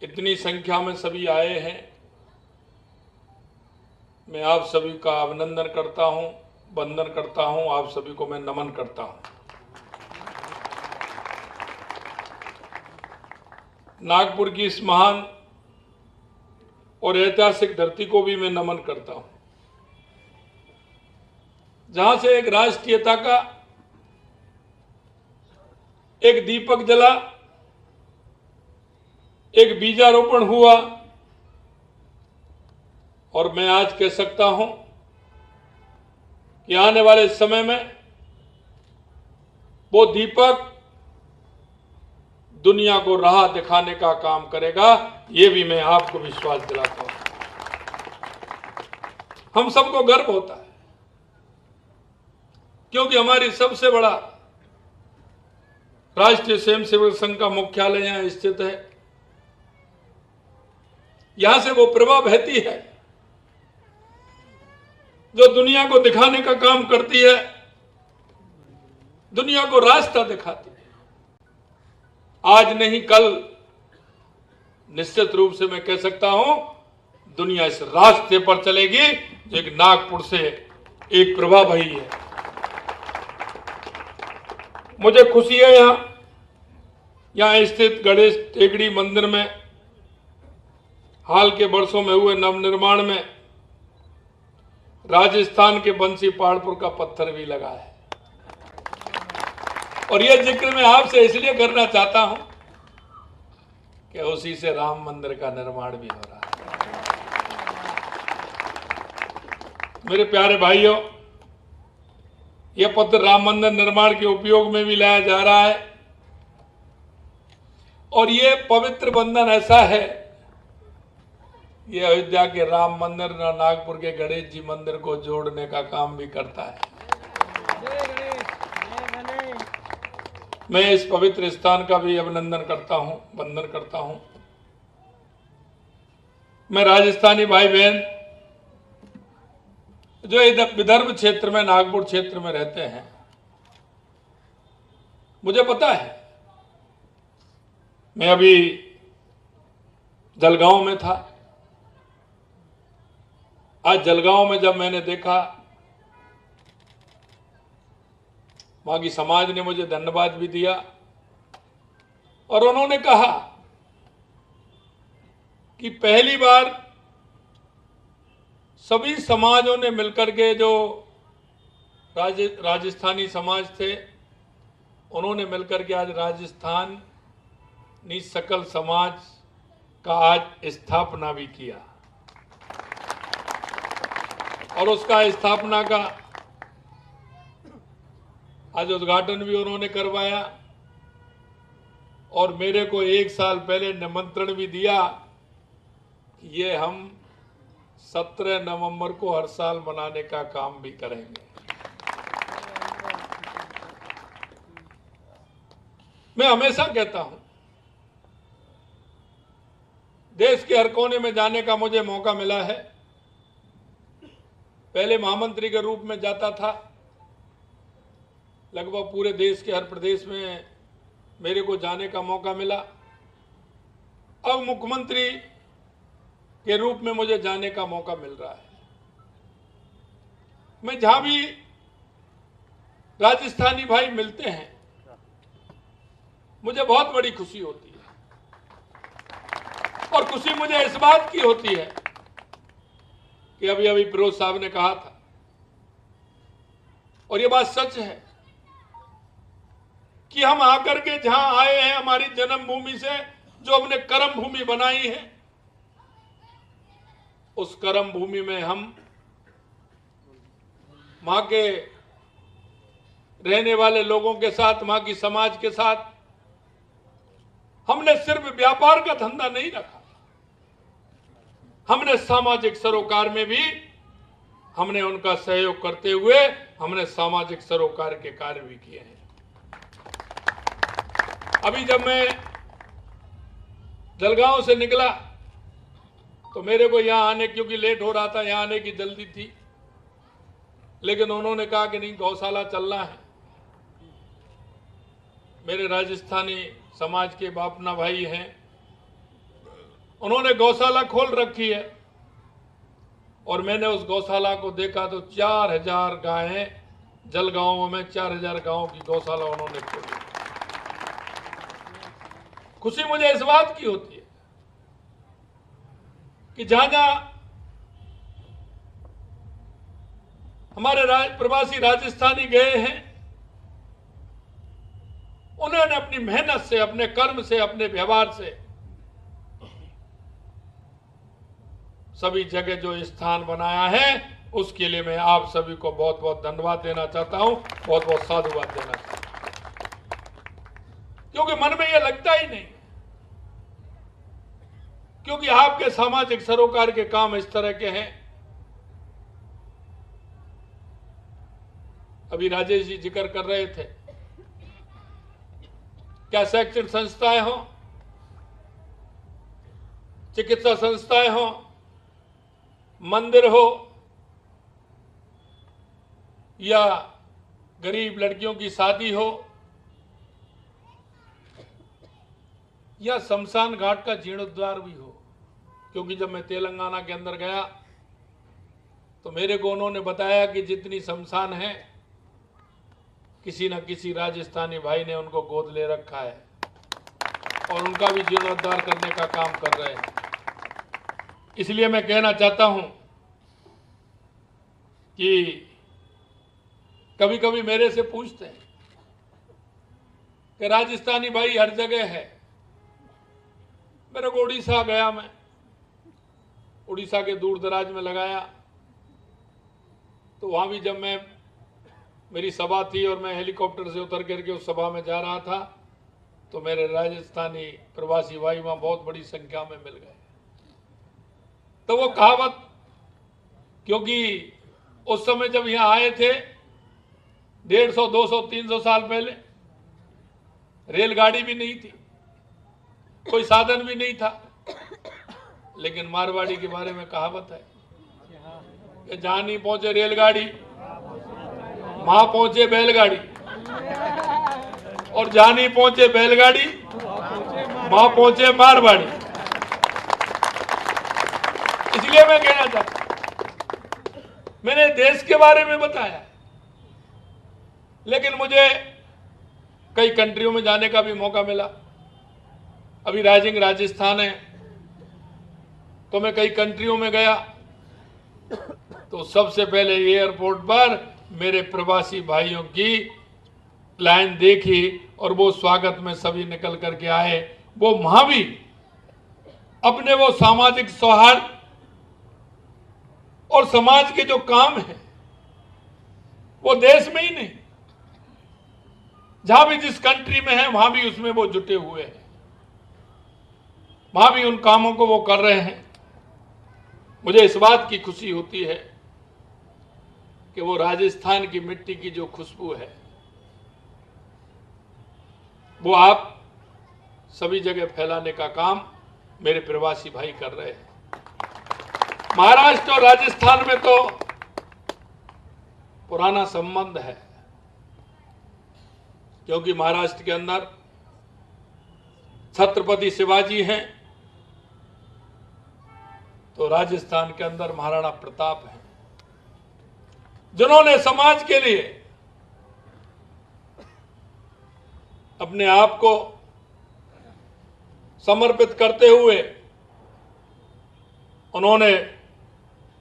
इतनी संख्या में सभी आए हैं, मैं आप सभी का अभिनंदन करता हूं, वंदन करता हूं, आप सभी को मैं नमन करता हूं। नागपुर की इस महान और ऐतिहासिक धरती को भी मैं नमन करता हूं, जहां से एक राष्ट्रीयता का एक दीपक जला, एक बीजारोपण हुआ और मैं आज कह सकता हूं कि आने वाले समय में वो दीपक दुनिया को राह दिखाने का काम करेगा, ये भी मैं आपको विश्वास दिलाता हूं। हम सबको गर्व होता है क्योंकि हमारी सबसे बड़ा राष्ट्रीय स्वयंसेवक संघ का मुख्यालय यहां स्थित है। यहां से वो प्रभा बहती है जो दुनिया को दिखाने का काम करती है, दुनिया को रास्ता दिखाती है। आज नहीं कल निश्चित रूप से मैं कह सकता हूं दुनिया इस रास्ते पर चलेगी जो एक नागपुर से एक प्रभा बही है। मुझे खुशी है यहां स्थित गणेश टेकड़ी मंदिर में हाल के वर्षों में हुए नवनिर्माण में राजस्थान के बंसी पहाड़पुर का पत्थर भी लगा है। और यह जिक्र मैं आपसे इसलिए करना चाहता हूं कि उसी से राम मंदिर का निर्माण भी हो रहा है। मेरे प्यारे भाइयों, यह पत्थर राम मंदिर निर्माण के उपयोग में भी लाया जा रहा है और यह पवित्र बंधन ऐसा है, ये अयोध्या के राम मंदिर और नागपुर के गणेश जी मंदिर को जोड़ने का काम भी करता है। मैं इस पवित्र स्थान का भी अभिनंदन करता हूं, वंदन करता हूं। मैं राजस्थानी भाई बहन जो इधर विदर्भ क्षेत्र में, नागपुर क्षेत्र में रहते हैं, मुझे पता है। मैं अभी जलगांव में था। आज जलगांव में जब मैंने देखा, वहां की समाज ने मुझे धन्यवाद भी दिया और उन्होंने कहा कि पहली बार सभी समाजों ने मिलकर के, जो राजस्थानी समाज थे, उन्होंने मिलकर के आज राजस्थानी सकल समाज का आज स्थापना भी किया और उसका स्थापना का आज उद्घाटन भी उन्होंने करवाया और मेरे को 1 साल पहले निमंत्रण भी दिया कि ये हम 17 नवंबर को हर साल मनाने का काम भी करेंगे। मैं हमेशा कहता हूं, देश के हर कोने में जाने का मुझे मौका मिला है। पहले महामंत्री के रूप में जाता था, लगभग पूरे देश के हर प्रदेश में मेरे को जाने का मौका मिला। अब मुख्यमंत्री के रूप में मुझे जाने का मौका मिल रहा है। मैं जहां भी राजस्थानी भाई मिलते हैं, मुझे बहुत बड़ी खुशी होती है और खुशी मुझे इस बात की होती है कि अभी फिरोज साहब ने कहा था और ये बात सच है कि हम आकर के जहां आए हैं, हमारी जन्मभूमि से जो हमने कर्म भूमि बनाई है, उस कर्म भूमि में हम वहां के रहने वाले लोगों के साथ, वहां की समाज के साथ हमने सिर्फ व्यापार का धंधा नहीं रखा, हमने सामाजिक सरोकार में भी हमने उनका सहयोग करते हुए हमने सामाजिक सरोकार के कार्य भी किए हैं। अभी जब मैं जलगांव से निकला तो मेरे को यहां आने, क्योंकि लेट हो रहा था, यहां आने की जल्दी थी, लेकिन उन्होंने कहा कि नहीं, गौशाला चलना है। मेरे राजस्थानी समाज के बापना भाई हैं, उन्होंने गौशाला खोल रखी है और मैंने उस गौशाला को देखा तो 4000 गायें, जलगांवों में 4000 गांवों की गौशाला उन्होंने खोली। खुशी मुझे इस बात की होती है कि जहां जहां हमारे प्रवासी राजस्थानी गए हैं, उन्होंने अपनी मेहनत से, अपने कर्म से, अपने व्यवहार से सभी जगह जो स्थान बनाया है, उसके लिए मैं आप सभी को बहुत बहुत धन्यवाद देना चाहता हूं, बहुत बहुत साधुवाद देना चाहता हूं। क्योंकि मन में यह लगता ही नहीं, क्योंकि आपके सामाजिक सरोकार के काम इस तरह के हैं। अभी राजेश जी जिक्र कर रहे थे, क्या शैक्षणिक संस्थाएं हो, चिकित्सा संस्थाएं हो, मंदिर हो, या गरीब लड़कियों की शादी हो, या शमशान घाट का जीर्णोद्धार भी हो। क्योंकि जब मैं तेलंगाना के अंदर गया तो मेरे को उन्होंने बताया कि जितनी शमशान है, किसी न किसी राजस्थानी भाई ने उनको गोद ले रखा है और उनका भी जीर्णोद्धार करने का काम कर रहे हैं। इसलिए मैं कहना चाहता हूं कि कभी कभी मेरे से पूछते हैं कि राजस्थानी भाई हर जगह है। मेरे को उड़ीसा गया, मैं उड़ीसा के दूर दराज में लगाया, तो वहां भी जब मेरी सभा थी और मैं हेलीकॉप्टर से उतर करके उस सभा में जा रहा था, तो मेरे राजस्थानी प्रवासी भाई वहां बहुत बड़ी संख्या में मिल गए। तो वो कहावत, क्योंकि उस समय जब यहाँ आए थे 150, 200, 300 साल पहले, रेलगाड़ी भी नहीं थी, कोई साधन भी नहीं था, लेकिन मारवाड़ी के बारे में कहावत है कि जहां नहीं पहुंचे रेलगाड़ी, वहां पहुंचे बैलगाड़ी, और जहां नहीं पहुंचे बैलगाड़ी, वहां पहुंचे मारवाड़ी। इसलिए मैं कहना चाहता हूं, मैंने देश के बारे में बताया, लेकिन मुझे कई कंट्रियों में जाने का भी मौका मिला। अभी राइजिंग राजस्थान है, तो मैं कई कंट्रियों में गया, तो सबसे पहले एयरपोर्ट पर मेरे प्रवासी भाइयों की लाइन देखी और वो स्वागत में सभी निकल करके आए। वो वहां भी अपने वो सामाजिक सौहार्द और समाज के जो काम है, वो देश में ही नहीं, जहां भी जिस कंट्री में है वहां भी उसमें वो जुटे हुए हैं, वहां भी उन कामों को वो कर रहे हैं। मुझे इस बात की खुशी होती है कि वो राजस्थान की मिट्टी की जो खुशबू है, वो आप सभी जगह फैलाने का काम मेरे प्रवासी भाई कर रहे हैं। महाराष्ट्र और राजस्थान में तो पुराना संबंध है, क्योंकि महाराष्ट्र के अंदर छत्रपति शिवाजी हैं, तो राजस्थान के अंदर महाराणा प्रताप हैं, जिन्होंने समाज के लिए अपने आप को समर्पित करते हुए उन्होंने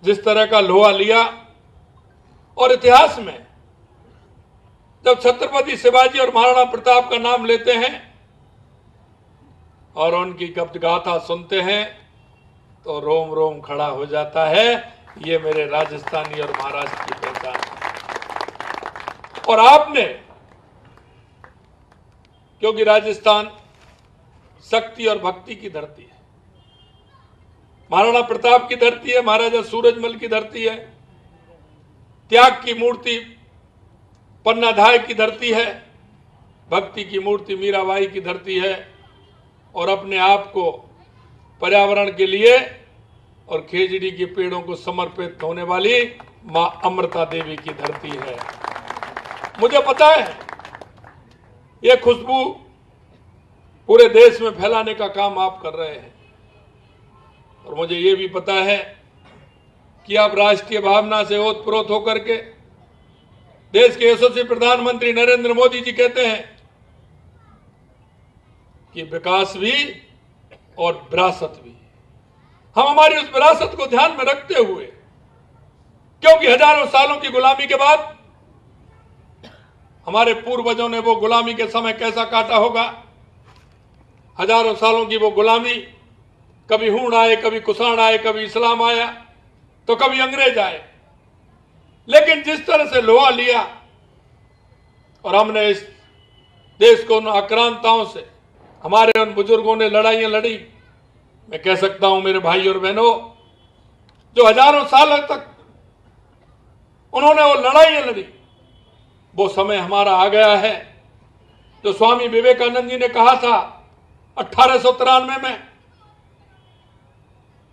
जिस तरह का लोहा लिया। और इतिहास में जब छत्रपति शिवाजी और महाराणा प्रताप का नाम लेते हैं और उनकी गाथा सुनते हैं, तो रोम रोम खड़ा हो जाता है। ये मेरे राजस्थानी और महाराष्ट्र की पहचान है। और आपने, क्योंकि राजस्थान शक्ति और भक्ति की धरती है, महाराणा प्रताप की धरती है, महाराजा सूरजमल की धरती है, त्याग की मूर्ति पन्नाधाय की धरती है, भक्ति की मूर्ति मीराबाई की धरती है, और अपने आप को पर्यावरण के लिए और खेजड़ी के पेड़ों को समर्पित होने वाली मां अमृता देवी की धरती है। मुझे पता है ये खुशबू पूरे देश में फैलाने का काम आप कर रहे हैं। और मुझे ये भी पता है कि आप राष्ट्रीय भावना से ओतप्रोत होकर के देश के यशस्वी प्रधानमंत्री नरेंद्र मोदी जी कहते हैं कि विकास भी और विरासत भी। हम हमारी उस विरासत को ध्यान में रखते हुए, क्योंकि हजारों सालों की गुलामी के बाद हमारे पूर्वजों ने वो गुलामी के समय कैसा काटा होगा। हजारों सालों की वो गुलामी, कभी हूण आए, कभी कुषाण आए, कभी इस्लाम आया, तो कभी अंग्रेज आए, लेकिन जिस तरह से लोहा लिया और हमने इस देश को उन आक्रांताओं से, हमारे उन बुजुर्गों ने लड़ाइयां लड़ी, मैं कह सकता हूं मेरे भाई और बहनों, जो हजारों साल तक उन्होंने वो लड़ाइयां लड़ी, वो समय हमारा आ गया है। जो स्वामी विवेकानंद जी ने कहा था 1893 में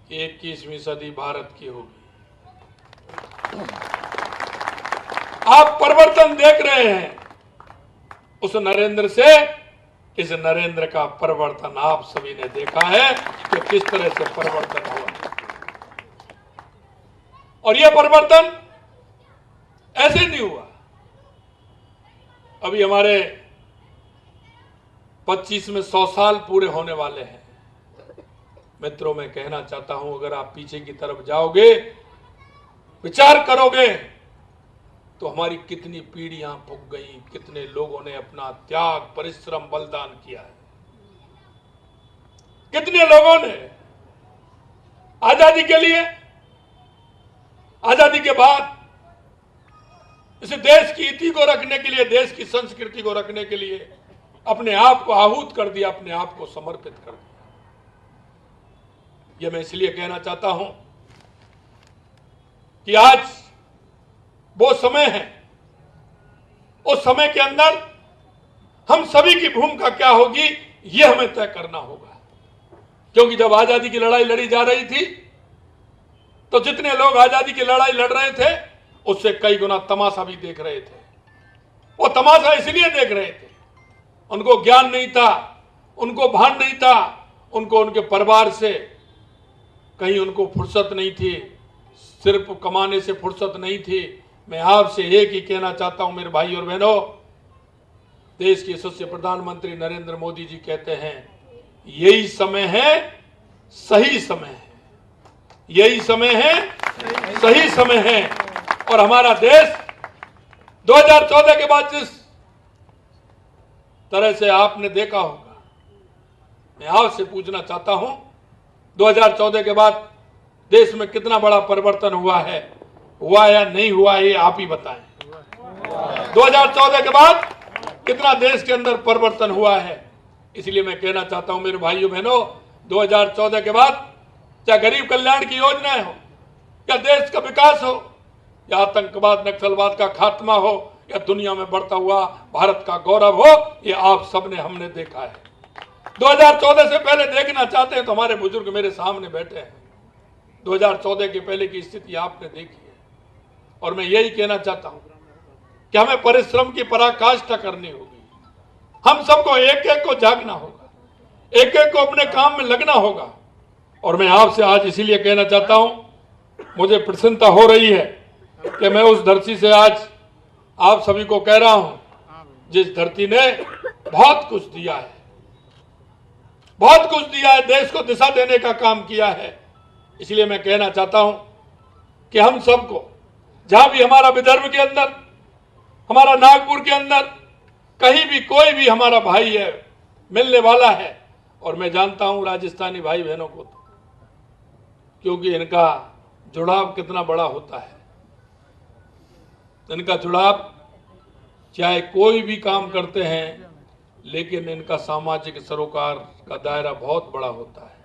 कि 21वीं सदी भारत की होगी। आप परिवर्तन देख रहे हैं। उस नरेंद्र से इस नरेंद्र का परिवर्तन आप सभी ने देखा है कि किस तरह से परिवर्तन हुआ। और यह परिवर्तन ऐसे नहीं हुआ। अभी हमारे 25 में 100 साल पूरे होने वाले हैं। मित्रों, मैं कहना चाहता हूं, अगर आप पीछे की तरफ जाओगे, विचार करोगे, तो हमारी कितनी पीढ़ियां फूक गई, कितने लोगों ने अपना त्याग, परिश्रम, बलिदान किया है। कितने लोगों ने आजादी के लिए, आजादी के बाद इस देश की इति को रखने के लिए, देश की संस्कृति को रखने के लिए अपने आप को आहूत कर दिया, अपने आप को समर्पित कर दिया। यह मैं इसलिए कहना चाहता हूं कि आज वो समय है, उस समय के अंदर हम सभी की भूमिका क्या होगी, यह हमें तय करना होगा। क्योंकि जब आजादी की लड़ाई लड़ी जा रही थी, तो जितने लोग आजादी की लड़ाई लड़ रहे थे, उससे कई गुना तमाशा भी देख रहे थे। वो तमाशा इसलिए देख रहे थे, उनको ज्ञान नहीं था, उनको भान नहीं था, उनको उनके परिवार से कहीं उनको फुर्सत नहीं थी, सिर्फ कमाने से फुर्सत नहीं थी। मैं आपसे एक ही कहना चाहता हूं मेरे भाई और बहनों, देश के यशस्वी प्रधानमंत्री नरेंद्र मोदी जी कहते हैं, यही समय है, सही समय है, यही समय है, सही समय है। और हमारा देश 2014 के बाद जिस तरह से आपने देखा होगा, मैं आपसे पूछना चाहता हूं, 2014 के बाद देश में कितना बड़ा परिवर्तन हुआ है, हुआ या नहीं हुआ, ये आप ही बताएं। 2014 के बाद कितना देश के अंदर परिवर्तन हुआ है। इसलिए मैं कहना चाहता हूं मेरे भाइयों बहनों, 2014 के बाद चाहे गरीब कल्याण की योजनाएं हो, या देश का विकास हो, या आतंकवाद, नक्सलवाद का खात्मा हो, या दुनिया में बढ़ता हुआ भारत का गौरव हो, ये आप सबने, हमने देखा है। 2014 से पहले देखना चाहते हैं तो हमारे बुजुर्ग मेरे सामने बैठे हैं। 2014 के पहले की स्थिति आपने देखी है। और मैं यही कहना चाहता हूं कि हमें परिश्रम की पराकाष्ठा करनी होगी। हम सबको एक एक को जागना होगा, एक एक को अपने काम में लगना होगा। और मैं आपसे आज इसीलिए कहना चाहता हूं, मुझे प्रसन्नता हो रही है कि मैं उस धरती से आज आप सभी को कह रहा हूं, जिस धरती ने बहुत कुछ दिया है, बहुत कुछ दिया है, देश को दिशा देने का काम किया है। इसलिए मैं कहना चाहता हूं कि हम सबको, जहां भी हमारा विदर्भ के अंदर, हमारा नागपुर के अंदर, कहीं भी कोई भी हमारा भाई है, मिलने वाला है, और मैं जानता हूं राजस्थानी भाई बहनों को, क्योंकि इनका जुड़ाव कितना बड़ा होता है। इनका जुड़ाव, चाहे कोई भी काम करते हैं, लेकिन इनका सामाजिक सरोकार का दायरा बहुत बड़ा होता है।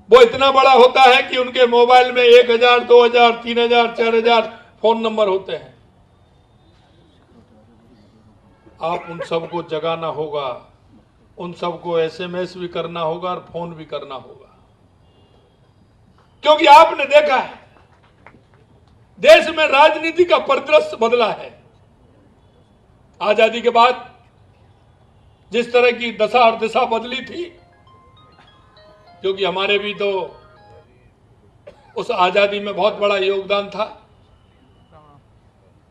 वो इतना बड़ा होता है कि उनके मोबाइल में 1000, 2000, 3000, 4000 फोन नंबर होते हैं। आप उन सबको जगाना होगा, उन सबको SMS भी करना होगा और फोन भी करना होगा। क्योंकि आपने देखा है, देश में राजनीति का परिदृश्य बदला है। आजादी के बाद जिस तरह की दशा और दिशा बदली थी, क्योंकि हमारे भी तो उस आजादी में बहुत बड़ा योगदान था।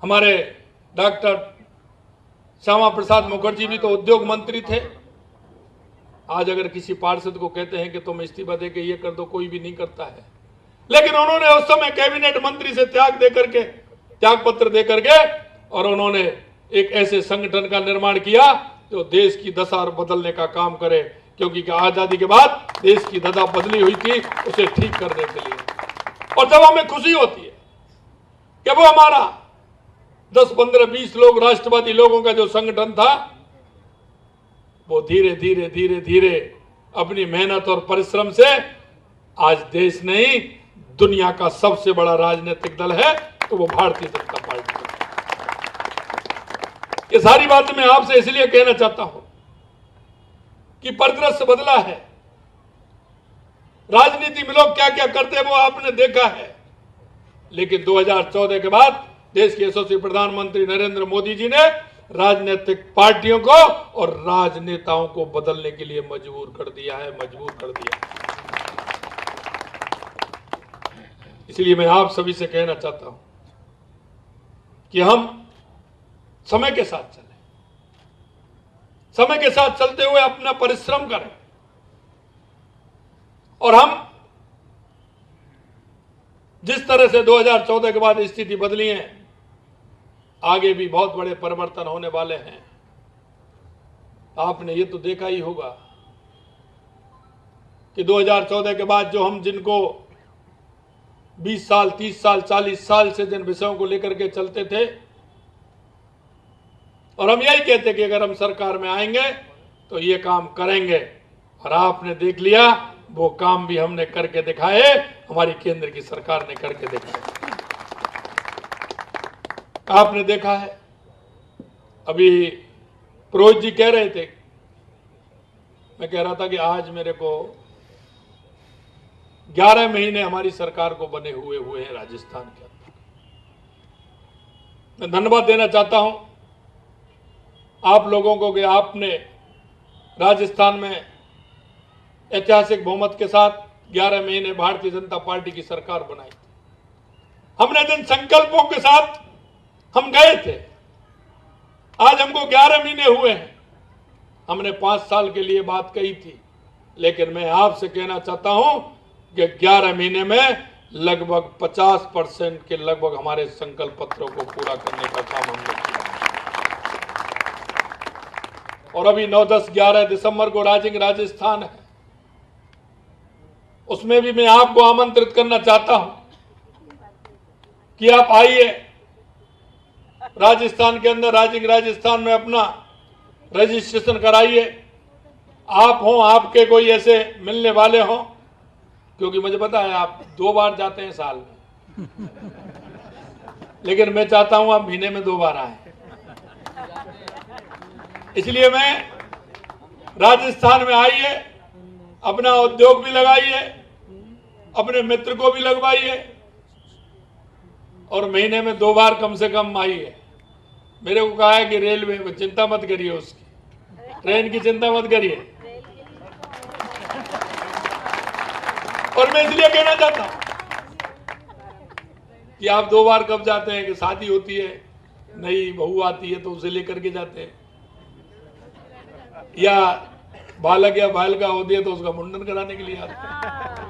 हमारे डॉक्टर श्यामा प्रसाद मुखर्जी भी तो उद्योग मंत्री थे। आज अगर किसी पार्षद को कहते हैं कि तुम इस्तीफा दे के ये कर दो, कोई भी नहीं करता है। लेकिन उन्होंने उस समय कैबिनेट मंत्री से त्याग पत्र दे करके और उन्होंने एक ऐसे संगठन का निर्माण किया जो देश की दशा बदलने का काम करे, क्योंकि आजादी के बाद देश की दशा बदली हुई थी, उसे ठीक करने के लिए। और जब हमें खुशी होती है कि वो हमारा 10, 15, 20 लोग राष्ट्रवादी लोगों का जो संगठन था, वो धीरे धीरे धीरे धीरे अपनी मेहनत और परिश्रम से आज देश नहीं दुनिया का सबसे बड़ा राजनीतिक दल है, तो वो भारतीय जनता पार्टी है। ये सारी बातें मैं आपसे इसलिए कहना चाहता हूं कि परिदृश्य बदला है। राजनीति में लोग क्या क्या करते हैं वो आपने देखा है, लेकिन 2014 के बाद देश के यशस्वी प्रधानमंत्री नरेंद्र मोदी जी ने राजनीतिक पार्टियों को और राजनेताओं को बदलने के लिए मजबूर कर दिया है। इसलिए मैं आप सभी से कहना चाहता हूं कि हम समय के साथ चलें, समय के साथ चलते हुए अपना परिश्रम करें और हम जिस तरह से 2014 के बाद स्थिति बदली है, आगे भी बहुत बड़े परिवर्तन होने वाले हैं। आपने ये तो देखा ही होगा कि 2014 के बाद जो हम जिनको 20 साल, 30 साल, 40 साल से जिन विषयों को लेकर के चलते थे और हम यही कहते कि अगर हम सरकार में आएंगे तो ये काम करेंगे, और आपने देख लिया वो काम भी हमने करके दिखाए, हमारी केंद्र की सरकार ने करके दिखाए। आपने देखा है, अभी पुरोहित जी कह रहे थे, मैं कह रहा था कि आज मेरे को 11 महीने हमारी सरकार को बने हुए हैं राजस्थान के अंदर। मैं धन्यवाद देना चाहता हूं आप लोगों को कि आपने राजस्थान में ऐतिहासिक बहुमत के साथ 11 महीने भारतीय जनता पार्टी की सरकार बनाई। हमने जिन संकल्पों के साथ हम गए थे, आज हमको 11 महीने हुए हैं। हमने 5 साल के लिए बात कही थी, लेकिन मैं आपसे कहना चाहता हूं कि 11 महीने में लगभग 50% के लगभग हमारे संकल्प पत्रों को पूरा करने का काम हमने किया। और अभी 9, 10, 11 दिसंबर को राजिंग राजस्थान है, उसमें भी मैं आपको आमंत्रित करना चाहता हूं कि आप आइए राजस्थान के अंदर, राजिंग राजस्थान में अपना रजिस्ट्रेशन कराइए। आप हो, आपके कोई ऐसे मिलने वाले हो, क्योंकि मुझे पता है आप 2 बार जाते हैं साल में, लेकिन मैं चाहता हूं आप महीने में 2 बार आए। इसलिए मैं राजस्थान में आइए, अपना उद्योग भी लगाइए, अपने मित्र को भी लगवाइए और महीने में 2 बार कम से कम आइए। मेरे को कहा है कि रेलवे में चिंता मत करिए, उसकी ट्रेन की चिंता मत करिए। और मैं इसलिए कहना चाहता हूं कि आप 2 बार कब जाते हैं कि शादी होती है, नई बहू आती है तो उसे लेकर के जाते हैं, या बालक या बालिका होती है तो उसका मुंडन कराने के लिए आते हैं।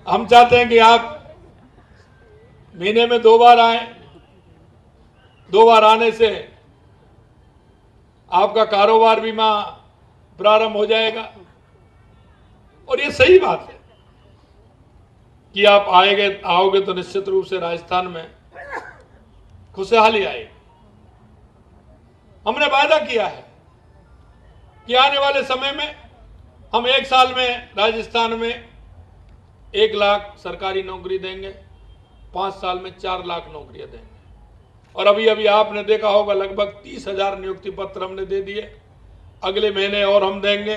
हम चाहते हैं कि आप महीने में 2 बार आए। 2 बार आने से आपका कारोबार भी वहां प्रारंभ हो जाएगा। और ये सही बात है कि आप आओगे तो निश्चित रूप से राजस्थान में खुशहाली आएगी। हमने वादा किया है कि आने वाले समय में हम 1 साल में राजस्थान में 1 लाख सरकारी नौकरी देंगे, 5 साल में 4 लाख नौकरियां देंगे। और अभी आपने देखा होगा लगभग 30,000 नियुक्ति पत्र हमने दे दिए, अगले महीने और हम देंगे।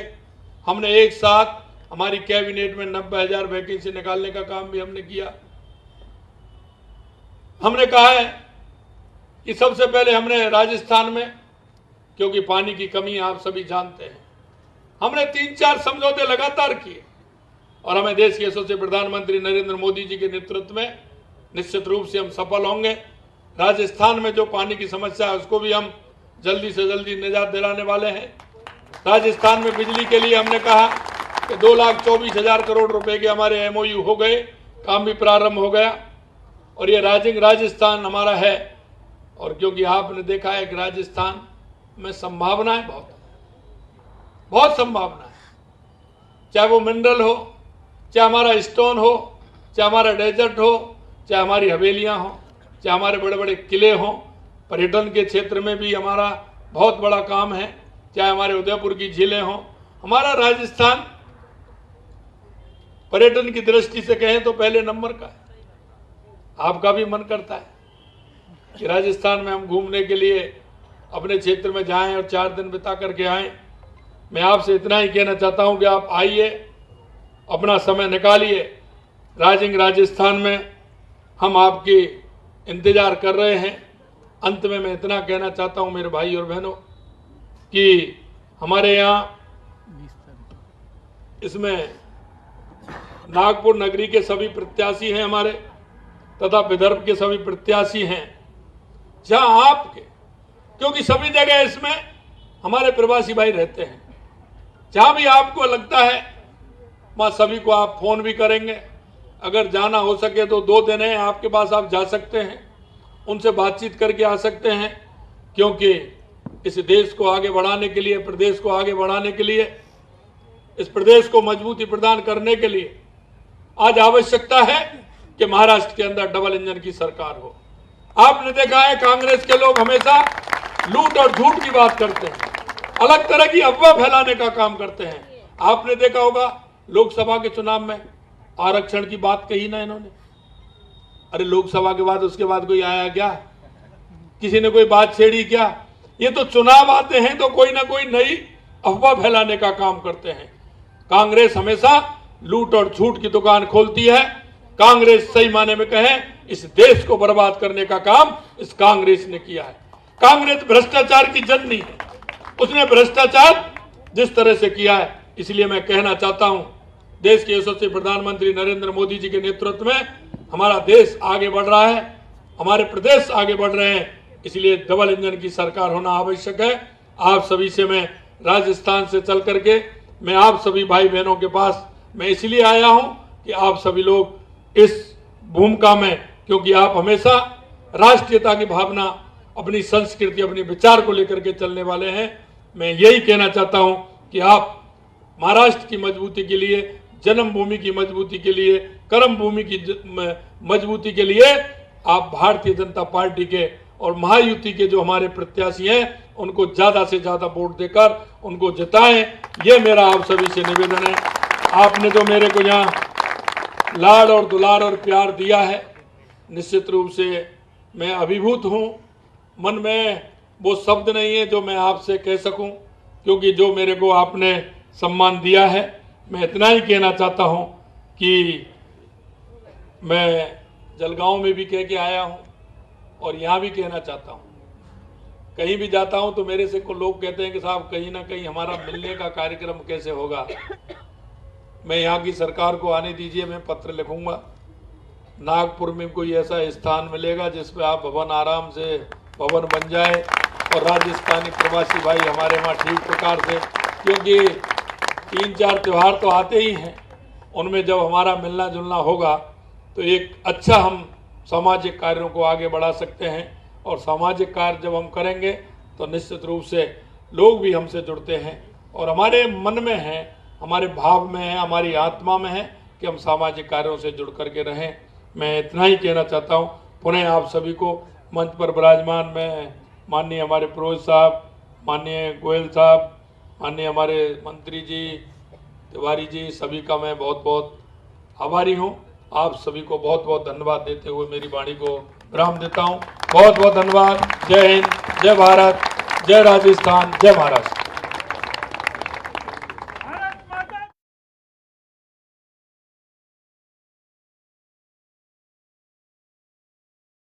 हमने एक साथ हमारी कैबिनेट में 90,000 वैकेंसी निकालने का काम भी हमने किया। हमने कहा है कि सबसे पहले हमने राजस्थान में क्योंकि पानी की कमी आप सभी जानते हैं। हमने 3-4 समझौते लगातार किए और हमें देश के यशस्वी प्रधानमंत्री नरेंद्र मोदी जी के नेतृत्व में निश्चित रूप से हम सफल होंगे। राजस्थान में जो पानी की समस्या है उसको भी हम जल्दी से जल्दी निजात दिलाने वाले हैं। राजस्थान में बिजली के लिए हमने कहा कि 2,24,000 करोड़ रुपए के हमारे MOU हो गए, काम भी प्रारंभ हो गया और ये राजस्थान हमारा है। और क्योंकि आपने देखा है कि राजस्थान में संभावनाएं बहुत संभावना है, चाहे वो मिनरल हो, चाहे हमारा स्टोन हो, चाहे हमारा डेजर्ट हो, चाहे हमारी हवेलियां हो, चाहे हमारे बड़े बड़े किले हों। पर्यटन के क्षेत्र में भी हमारा बहुत बड़ा काम है, चाहे हमारे उदयपुर की झीलें हों। हमारा राजस्थान पर्यटन की दृष्टि से कहें तो पहले नंबर का है। आपका भी मन करता है कि राजस्थान में हम घूमने के लिए अपने क्षेत्र में जाएं और 4 दिन बिता करके आएं। मैं आपसे इतना ही कहना चाहता हूं कि आप आइए, अपना समय निकालिए। राजस्थान में हम आपकी इंतजार कर रहे हैं। अंत में मैं इतना कहना चाहता हूं मेरे भाई और बहनों कि हमारे यहाँ इसमें नागपुर नगरी के सभी प्रत्याशी हैं हमारे, तथा विदर्भ के सभी प्रत्याशी हैं, जहां आपके, क्योंकि सभी जगह इसमें हमारे प्रवासी भाई रहते हैं। जहां भी आपको लगता है वहां सभी को आप फोन भी करेंगे। अगर जाना हो सके तो 2 दिन है आपके पास, आप जा सकते हैं, उनसे बातचीत करके आ सकते हैं। क्योंकि इस देश को आगे बढ़ाने के लिए, प्रदेश को आगे बढ़ाने के लिए, इस प्रदेश को मजबूती प्रदान करने के लिए आज आवश्यकता है कि महाराष्ट्र के अंदर डबल इंजन की सरकार हो। आपने देखा है कांग्रेस के लोग हमेशा लूट और झूठ की बात करते हैं, अलग तरह की अफवाह फैलाने का काम करते हैं। आपने देखा होगा लोकसभा के चुनाव में आरक्षण की बात कही ना इन्होंने। अरे लोकसभा के बाद उसके बाद कोई आया क्या? किसी ने कोई बात छेड़ी क्या? ये तो चुनाव आते हैं तो कोई ना कोई नई अफवाह फैलाने का काम करते हैं। कांग्रेस हमेशा लूट और झूठ की दुकान खोलती है। कांग्रेस सही माने में कहें इस देश को बर्बाद करने का काम इस कांग्रेस ने किया है। कांग्रेस भ्रष्टाचार की जननी है, उसने भ्रष्टाचार जिस तरह से किया है, इसलिए मैं कहना चाहता हूं देश के यशस्वी प्रधानमंत्री नरेंद्र मोदी जी के नेतृत्व में हमारा देश आगे बढ़ रहा है, हमारे प्रदेश आगे बढ़ रहे हैं, इसलिए डबल इंजन की सरकार होना आवश्यक है। आप सभी से मैं राजस्थान से चल करके मैं आप सभी भाई बहनों के पास मैं इसलिए आया हूं कि आप सभी लोग इस भूमिका में, क्योंकि आप हमेशा राष्ट्रीयता की भावना, अपनी संस्कृति, अपने विचार को लेकर के चलने वाले हैं। मैं यही कहना चाहता हूं कि आप महाराष्ट्र की मजबूती के लिए, जन्मभूमि की मजबूती के लिए, कर्म भूमि की मजबूती के लिए आप भारतीय जनता पार्टी के और महायुति के जो हमारे प्रत्याशी हैं उनको ज्यादा से ज्यादा वोट देकर उनको जिताएं। ये मेरा आप सभी से निवेदन है। आपने जो मेरे को यहाँ लाड़ और दुलार और प्यार दिया है, निश्चित रूप से मैं अभिभूत हूँ। मन में वो शब्द नहीं है जो मैं आपसे कह सकूं, क्योंकि जो मेरे को आपने सम्मान दिया है। मैं इतना ही कहना चाहता हूं कि मैं जलगांव में भी कह के आया हूं और यहाँ भी कहना चाहता हूं। कहीं भी जाता हूं तो मेरे से को लोग कहते हैं कि साहब कहीं ना कहीं हमारा मिलने का कार्यक्रम कैसे होगा। मैं यहाँ की सरकार को आने दीजिए, मैं पत्र लिखूंगा। नागपुर में कोई ऐसा स्थान मिलेगा जिसपे आप भवन आराम से भवन बन जाए और राजस्थानी प्रवासी भाई हमारे वहाँ ठीक प्रकार से, क्योंकि 3-4 त्यौहार तो आते ही हैं, उनमें जब हमारा मिलना जुलना होगा तो एक अच्छा हम सामाजिक कार्यों को आगे बढ़ा सकते हैं। और सामाजिक कार्य जब हम करेंगे तो निश्चित रूप से लोग भी हमसे जुड़ते हैं और हमारे मन में है, हमारे भाव में है, हमारी आत्मा में है कि हम सामाजिक कार्यों से जुड़ करके रहें। मैं इतना ही कहना चाहता हूँ। पुनः आप सभी को मंच पर विराजमान में माननीय हमारे फिरोज साहब, माननीय गोयल साहब, माननीय हमारे मंत्री जी, तिवारी जी, सभी का मैं बहुत बहुत आभारी हूँ। आप सभी को बहुत बहुत धन्यवाद देते हुए मेरी वाणी को विराम देता हूँ। बहुत बहुत धन्यवाद। जय हिंद, जय भारत, जय राजस्थान, जय महाराष्ट्र।